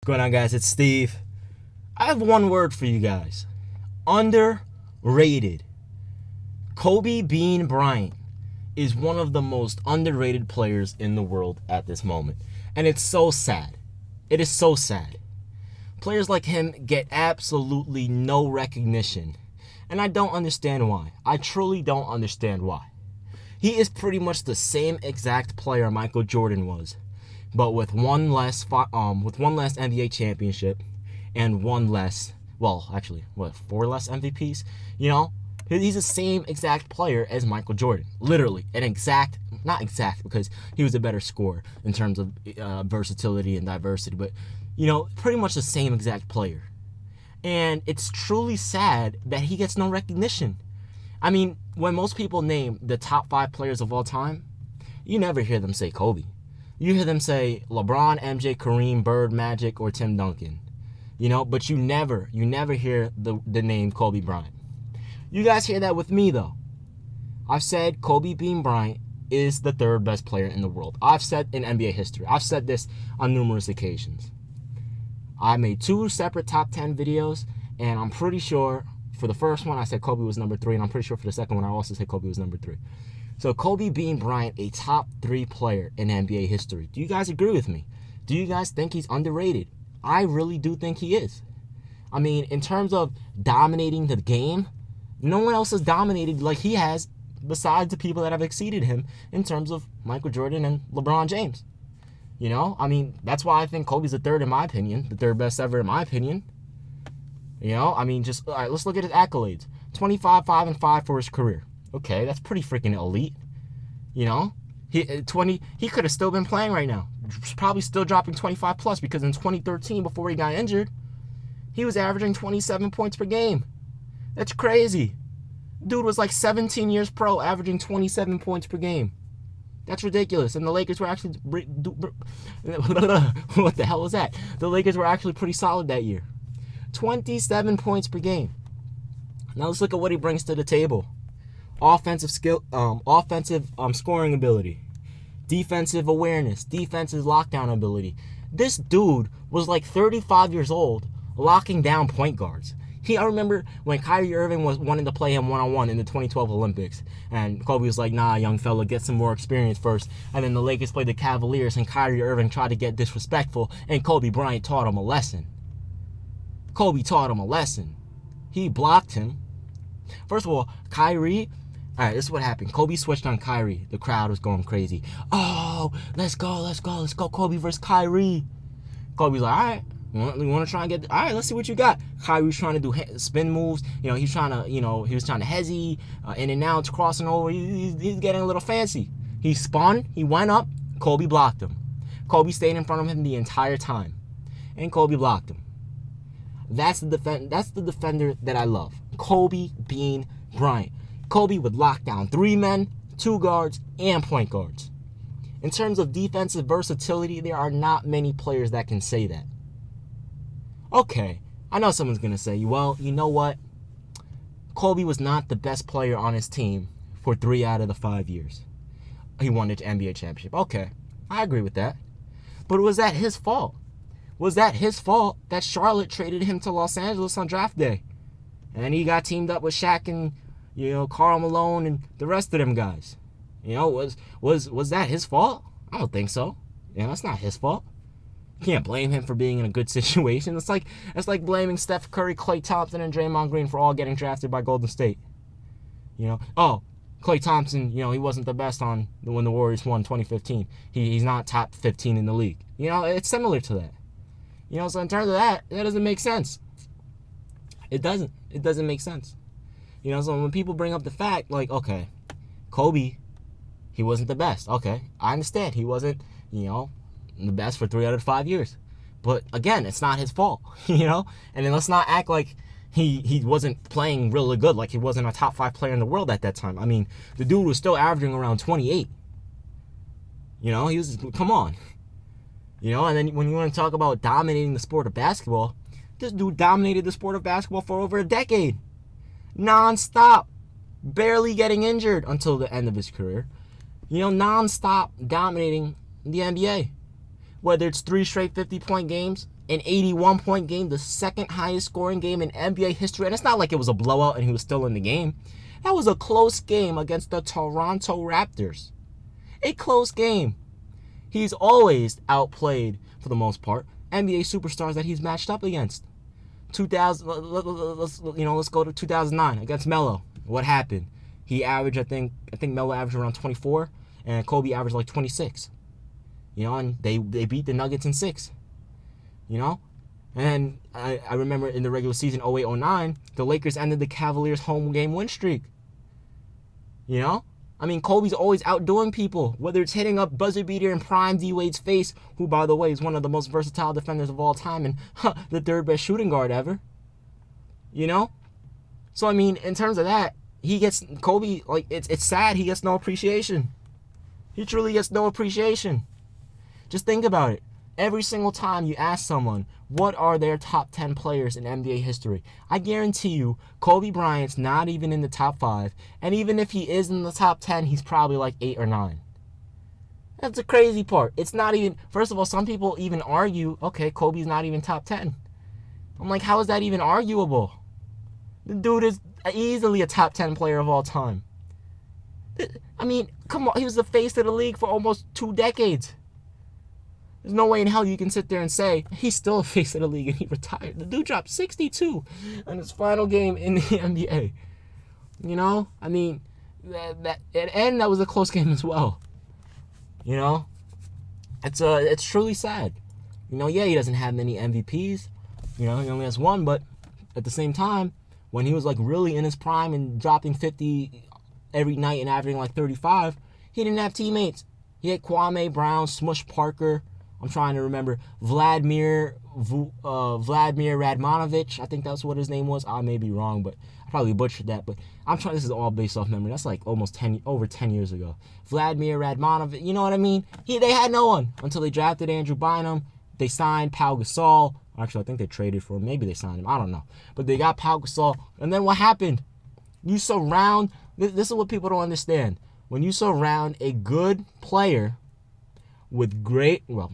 going on, guys? It's Steve. I have one word for you guys. Underrated. Kobe Bean Bryant is one of the most underrated players in the world at this moment. And it's so sad. It is so sad. Players like him get absolutely no recognition. And I don't understand why. I truly don't understand why. He is pretty much the same exact player Michael Jordan was, but with one less NBA championship and one less, four less MVPs? You know, he's the same exact player as Michael Jordan. Literally, not exact because he was a better scorer in terms of versatility and diversity, but, you know, pretty much the same exact player. And it's truly sad that he gets no recognition. I mean, when most people name the top 5 players of all time, you never hear them say Kobe. You hear them say LeBron, MJ, Kareem, Bird, Magic, or Tim Duncan. You know, but you never hear the name Kobe Bryant. You guys hear that with me, though. I've said Kobe Bean Bryant is the 3rd best player in the world. I've said in NBA history. I've said this on numerous occasions. I made 2 separate top 10 videos, and I'm pretty sure for the first one I said Kobe was number 3, and I'm pretty sure for the second one I also said Kobe was number 3. So Kobe Bean Bryant, a top 3 player in NBA history. Do you guys agree with me? Do you guys think he's underrated? I really do think he is. I mean, in terms of dominating the game, no one else has dominated like he has besides the people that have exceeded him in terms of Michael Jordan and LeBron James. You know, I mean, that's why I think Kobe's the 3rd in my opinion, the 3rd best ever in my opinion. You know, I mean, all right, let's look at his accolades. 25, 5, and 5 for his career. Okay, that's pretty freaking elite. You know, he could have still been playing right now. Probably still dropping 25 plus because in 2013, before he got injured, he was averaging 27 points per game. That's crazy. Dude was like 17 years pro, averaging 27 points per game. That's ridiculous. And the Lakers were actually... What the hell was that? The Lakers were actually pretty solid that year. 27 points per game. Now let's look at what he brings to the table. Offensive skill, scoring ability, defensive awareness, defensive lockdown ability. This dude was like 35 years old, locking down point guards. I remember when Kyrie Irving was wanting to play him one-on-one in the 2012 Olympics, and Kobe was like, nah, young fella, get some more experience first. And then the Lakers played the Cavaliers, and Kyrie Irving tried to get disrespectful, and Kobe Bryant taught him a lesson. Kobe taught him a lesson. He blocked him. First of all, Kyrie... All right, this is what happened. Kobe switched on Kyrie. The crowd was going crazy. Oh, let's go. Kobe versus Kyrie. Kobe's like, all right, you want to try and get... All right, let's see what you got. Kyrie's trying to do spin moves. You know, he was trying to hezzy, in and out, crossing over. He's getting a little fancy. He spun. He went up. Kobe blocked him. Kobe stayed in front of him the entire time. And Kobe blocked him. That's the defender that I love. Kobe Bean Bryant. Kobe would lock down 3 men, 2 guards, and point guards. In terms of defensive versatility, there are not many players that can say that. Okay, I know someone's going to say, well, you know what? Kobe was not the best player on his team for 3 out of the 5 years he won the NBA championship. Okay, I agree with that. But was that his fault? Was that his fault that Charlotte traded him to Los Angeles on draft day? And then he got teamed up with Shaq and, you know, Karl Malone and the rest of them guys. You know, was that his fault? I don't think so. Yeah, that's not his fault. You can't blame him for being in a good situation. It's like blaming Steph Curry, Klay Thompson, and Draymond Green for all getting drafted by Golden State. You know, oh, Klay Thompson, you know, he wasn't the best when the Warriors won 2015. He's not top 15 in the league. You know, it's similar to that. You know, so in terms of that doesn't make sense. It doesn't make sense. You know, so when people bring up the fact, like, okay, Kobe, he wasn't the best. Okay, I understand. He wasn't, you know, the best for 3 out of 5 years. But, again, it's not his fault, you know? And then let's not act like he wasn't playing really good, like he wasn't a top 5 player in the world at that time. I mean, the dude was still averaging around 28. You know, come on. You know, and then when you want to talk about dominating the sport of basketball, this dude dominated the sport of basketball for over a decade. Non-stop. Barely getting injured until the end of his career. You know, non-stop dominating the NBA. Whether it's 3 straight 50-point games an 81-point game, the second highest scoring game in NBA history. And it's not like it was a blowout and he was still in the game. That was a close game against the Toronto Raptors. A close game. He's always outplayed, for the most part, NBA superstars that he's matched up against. 2000, let's go to 2009 against Melo. What happened? He averaged, I think Melo averaged around 24, and Kobe averaged like 26. And they beat the Nuggets in 6. And I remember in the regular season 08-09, the Lakers ended the Cavaliers' home game win streak. I mean, Kobe's always outdoing people, whether it's hitting up buzzer beater in prime D-Wade's face, who, by the way, is one of the most versatile defenders of all time and the third best shooting guard ever. So, I mean, in terms of that, Kobe, like, it's sad he gets no appreciation. He truly gets no appreciation. Just think about it. Every single time you ask someone, what are their top 10 players in NBA history? I guarantee you, Kobe Bryant's not even in the top 5. And even if he is in the top 10, he's probably like 8 or 9. That's the crazy part. It's not even, first of all, some people even argue, okay, Kobe's not even top 10. I'm like, how is that even arguable? The dude is easily a top 10 player of all time. I mean, come on, he was the face of the league for almost 2 decades. There's no way in hell you can sit there and say he's still a face of the league and he retired. The dude dropped 62 in his final game in the NBA. I mean, that was a close game as well. It's truly sad. Yeah, he doesn't have many MVPs. He only has 1, but at the same time, when he was like really in his prime and dropping 50 every night and averaging like 35, he didn't have teammates. He had Kwame Brown, Smush Parker. I'm trying to remember Vladimir Radmanovich. I think that's what his name was. I may be wrong, but I probably butchered that. But this is all based off memory. That's like almost over 10 years ago. Vladimir Radmanovich, you know what I mean? They had no one until they drafted Andrew Bynum. They signed Pau Gasol. Actually, I think they traded for him. Maybe they signed him. I don't know. But they got Pau Gasol. And then what happened? You surround... This is what people don't understand. When you surround a good player with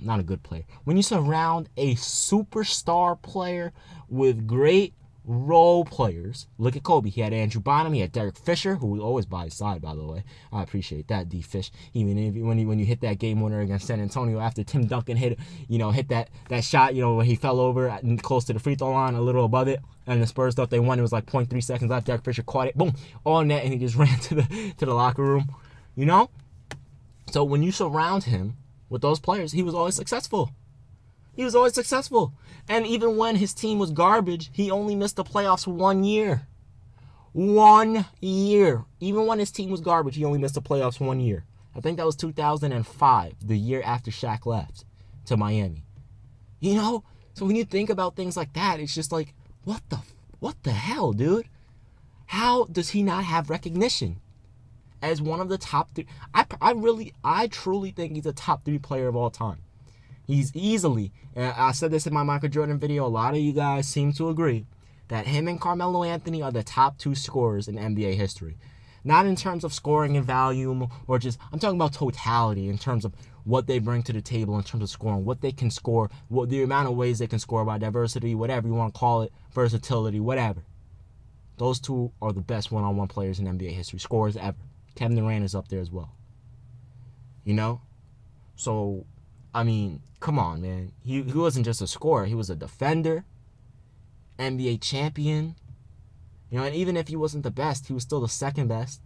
not a good player. When you surround a superstar player with great role players, look at Kobe. He had Andrew Bynum. He had Derek Fisher, who was always by his side, by the way. I appreciate that, D. Fish. Even when you hit that game winner against San Antonio after Tim Duncan hit that shot, when he fell over close to the free throw line, a little above it, and the Spurs thought they won. It was like 0.3 seconds left. Derek Fisher caught it, boom, all net, and he just ran to the locker room. So when you surround him with those players, he was always successful. And even when his team was garbage, he only missed the playoffs 1 year. 1 year. Even when his team was garbage, he only missed the playoffs 1 year. I think that was 2005, the year after Shaq left to Miami. So when you think about things like that, it's just like, what the hell, dude? How does he not have recognition as one of the top 3? I truly think he's a top 3 player of all time. He's easily, and I said this in my Michael Jordan video, a lot of you guys seem to agree that him and Carmelo Anthony are the top 2 scorers in NBA history. Not in terms of scoring and volume, or I'm talking about totality in terms of what they bring to the table in terms of scoring, what they can score, the amount of ways they can score by diversity, whatever you want to call it, versatility, whatever. Those 2 are the best one-on-one players in NBA history, scorers ever. Kevin Durant is up there as well. So, I mean, come on, man. He wasn't just a scorer. He was a defender, NBA champion. And even if he wasn't the best, he was still the second best.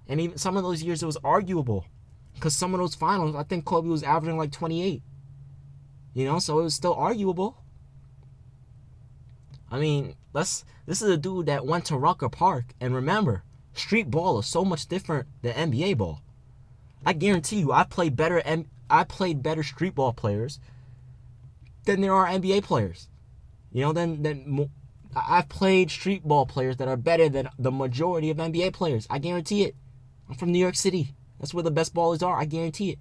And even some of those years, it was arguable. Because some of those finals, I think Kobe was averaging like 28. So it was still arguable. I mean, this is a dude that went to Rucker Park. And remember, street ball is so much different than NBA ball. I guarantee you, I played better street ball players than there are NBA players. I've played street ball players that are better than the majority of NBA players. I guarantee it. I'm from New York City. That's where the best ballers are. I guarantee it.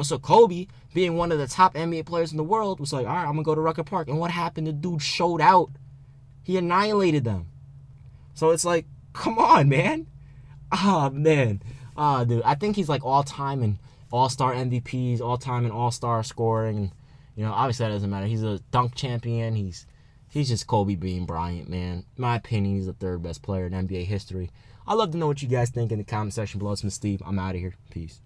So Kobe, being one of the top NBA players in the world, was like, all right, I'm going to go to Rucker Park. And what happened? The dude showed out. He annihilated them. So it's like, come on, man. Oh, man. Dude, I think he's like all-time and all-star MVPs, all-time and all-star scoring. Obviously that doesn't matter. He's a dunk champion. He's just Kobe Bean Bryant, man. In my opinion, he's the third best player in NBA history. I'd love to know what you guys think in the comment section below. It's Steve. I'm out of here. Peace.